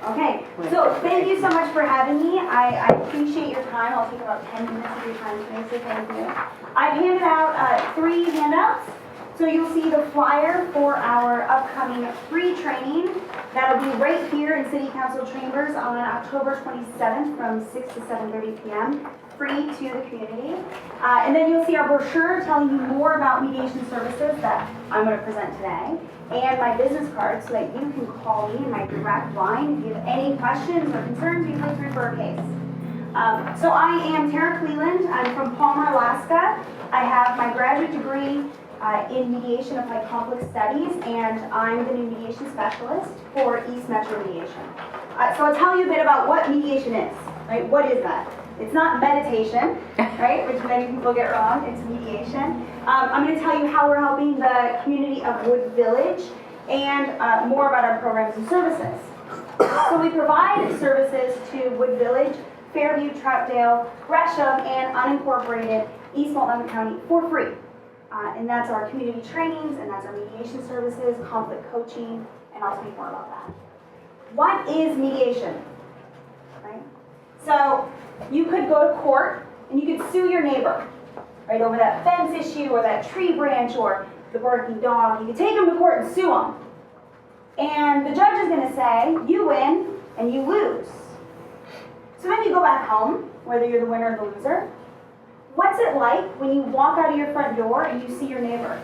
Okay, so thank you so much for having me. I appreciate your time. I'll take about 10 minutes of your time today, so thank you. I've handed out 3 handouts. So you'll see the flyer for our upcoming free training. That'll be right here in City Council chambers on October 27th from 6 to 7:30 p.m. free to the community. And then you'll see our brochure telling you more about mediation services that I'm going to present today, and my business card so that you can call me in my direct line if you have any questions or concerns you'd like to refer a case. So I am Tara Cleland. I'm from Palmer, Alaska. I have my graduate degree in mediation applied conflict studies, and I'm the new mediation specialist for East Metro Mediation. So I'll tell you a bit about what mediation is, right? What is that? It's not meditation, right, which many people get wrong. It's mediation. I'm going to tell you how we're helping the community of Wood Village and more about our programs and services. So we provide services to Wood Village, Fairview, Troutdale, Gresham, and unincorporated East Multnomah County for free. And that's our community trainings, and that's our mediation services, conflict coaching, and I'll speak more about that. What is mediation? Right? So you could go to court and you could sue your neighbor, right, over that fence issue or that tree branch or the barking dog. You could take them to court and sue them. And the judge is going to say, you win and you lose. So then you go back home, whether you're the winner or the loser. What's it like when you walk out of your front door and you see your neighbor?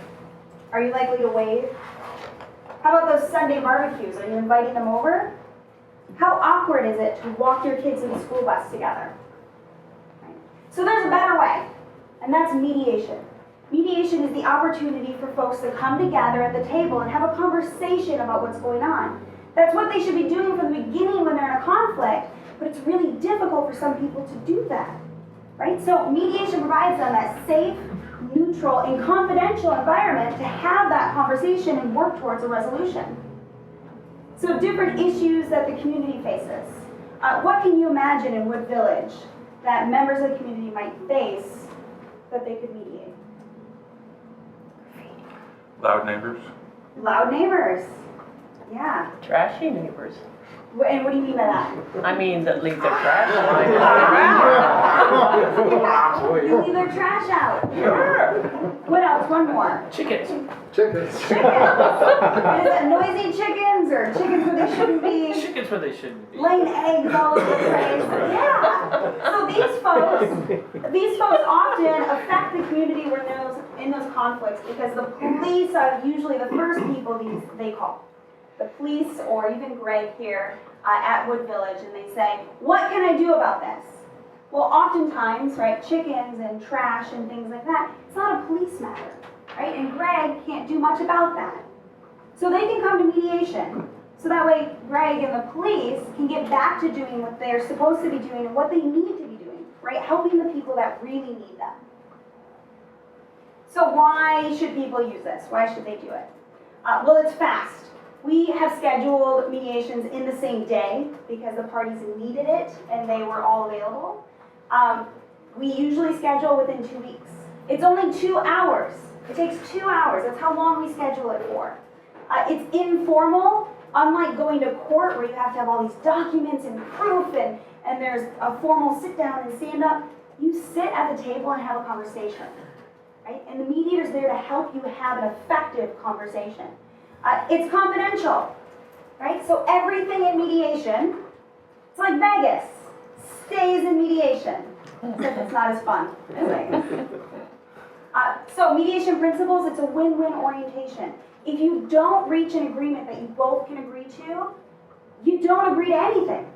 Are you likely to wave? How about those Sunday barbecues? Are you inviting them over? How awkward is it to walk your kids in the school bus together? Right? So there's a better way, and that's mediation. Mediation is the opportunity for folks to come together at the table and have a conversation about what's going on. That's what they should be doing from the beginning when they're in a conflict, but it's really difficult for some people to do that. Right? So mediation provides them that safe, neutral, and confidential environment to have that conversation and work towards a resolution. So different issues that the community faces. What can you imagine in Wood Village that members of the community might face that they could mediate? Loud neighbors. Loud neighbors. Yeah. Trashy neighbors. And what do you mean by that? I mean, that leave their trash You leave their trash out. Sure. What else? One more. Chickens. Chickens. Is it noisy chickens or chickens where they shouldn't be? Chickens where they shouldn't be. Laying eggs all over the place. Yeah. So these folks often affect the community when in those conflicts because the police are usually the first people they call. The police or even Greg here at Wood Village, and they say, what can I do about this? Well, oftentimes, right, chickens and trash and things like that, it's not a police matter, right? And Greg can't do much about that. So they can come to mediation. So that way, Greg and the police can get back to doing what they're supposed to be doing and what they need to be doing, right? Helping the people that really need them. So why should people use this? Why should they do it? Well, it's fast. We have scheduled mediations in the same day because the parties needed it and they were all available. We usually schedule within 2 weeks. It's only 2 hours. It takes 2 hours. That's how long we schedule it for. It's informal, unlike going to court where you have to have all these documents and proof and there's a formal sit down and stand up. You sit at the table and have a conversation, right? And the mediator's there to help you have an effective conversation. It's confidential, right? So everything in mediation, it's like Vegas, stays in mediation, except it's not as fun as Vegas. So mediation principles, it's a win-win orientation. If you don't reach an agreement that you both can agree to, you don't agree to anything.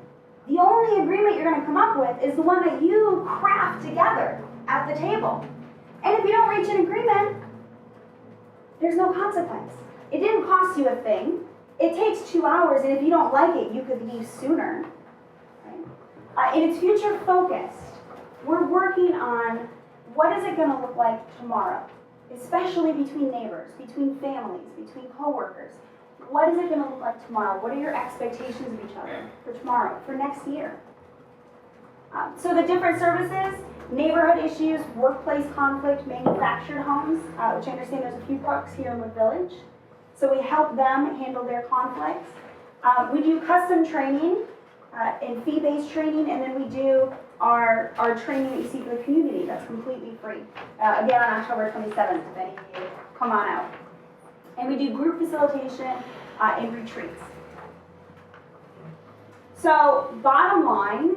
The only agreement you're going to come up with is the one that you craft together at the table. And if you don't reach an agreement, there's no consequence. It didn't cost you a thing. It takes 2 hours, and if you don't like it, you could leave sooner. Right? And it's future focused. We're working on what is it going to look like tomorrow, especially between neighbors, between families, between coworkers. What is it going to look like tomorrow? What are your expectations of each other for tomorrow, for next year? So the different services, neighborhood issues, workplace conflict, manufactured homes, which I understand there's a few parks here in Wood Village. So we help them handle their conflicts. We do custom training and fee-based training, and then we do our training that you see for the community. That's completely free. Again, on October 27th, if any of you come on out. And we do group facilitation and retreats. So, bottom line,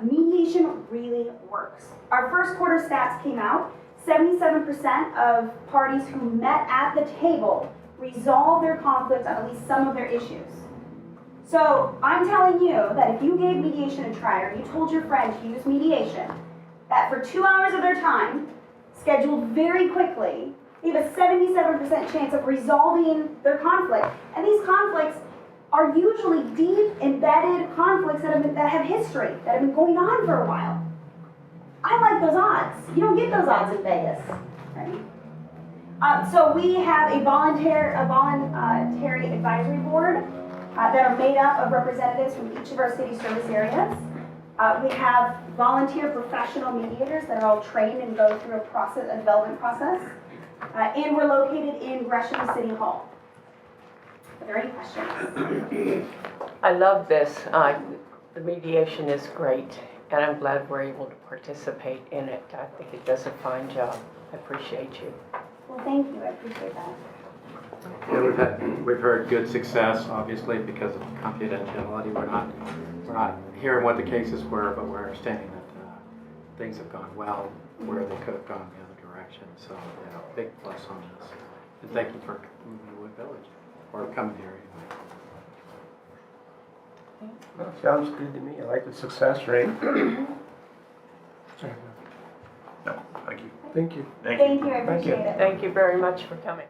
mediation really works. Our first quarter stats came out. 77% of parties who met at the table resolved their conflicts on at least some of their issues. So I'm telling you that if you gave mediation a try, or you told your friend to use mediation, that for 2 hours of their time, scheduled very quickly, they have a 77% chance of resolving their conflict. And these conflicts are usually deep, embedded conflicts that have history, that have been going on for a while. I like those odds. You don't get those odds in Vegas, right? So we have a voluntary advisory board that are made up of representatives from each of our city service areas. We have volunteer professional mediators that are all trained and go through a development process. And we're located in Gresham City Hall. Are there any questions? I love this. The mediation is great, and I'm glad we're able to participate in it. I think it does a fine job. I appreciate you. Well, thank you. I appreciate that. Yeah, we've heard good success, obviously, because of confidentiality. We're not hearing what the cases were, but we're understanding that things have gone well where they could have gone the other direction. So, big plus on this. And thank you for moving to Wood Village, or coming here anyway. Well, sounds good to me. I like the success rate. No, thank you. Thank you. Thank you. I Thank you. appreciate it. Thank you very much for coming.